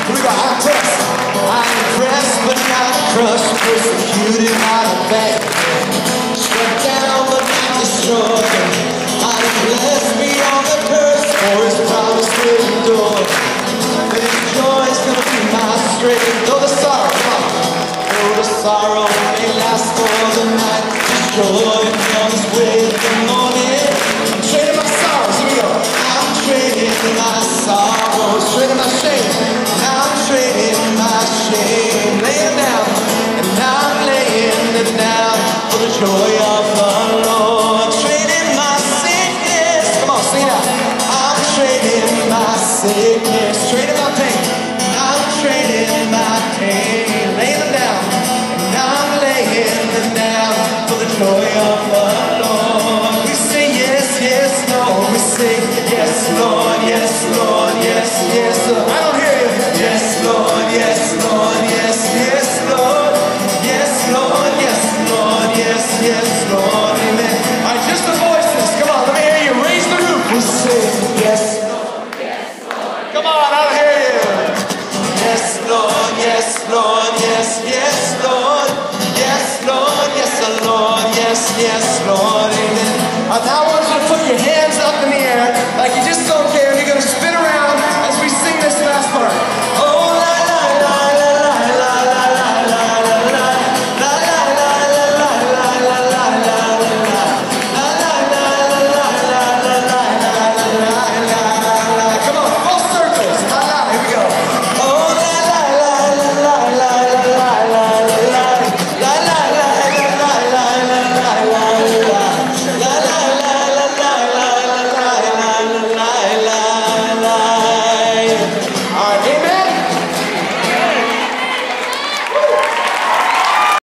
we go. I'm impressed but not crushed, persecuted, not abandoned, struck down but not destroyed. I'm blessed beyond the curse, for His promise will endure. And His joy is gonna be my strength. Though the sorrow, come on. Though the sorrow may last for the night, His joy comes with the morning. I'm trading my sorrows, here we go. I'm trading my sorrows, trading my shame. I'm trading my shame, laying down, and I'm laying it down for the joy of the Lord. Trading my sickness, come on, sing it out. I'm trading my sickness, trading my pain. I'm trading my pain, laying them down, and I'm laying them down for the joy of the Lord. We say yes, yes, Lord. We say yes, Lord, yes, Lord, yes, yes, Lord. I don't hear you. Yes, Lord, yes, Lord, yes, yes, Lord. Yes, Lord, yes, Lord, yes, yes, Lord. Amen. All right, just the voices. Come on, let me hear you. Raise the roof. We say yes, Lord, yes, Lord. Come on, I don't hear you. Yes, Lord, yes, Lord, yes, yes, Lord. Yes, Lord, yes, Lord, yes, yes, Lord.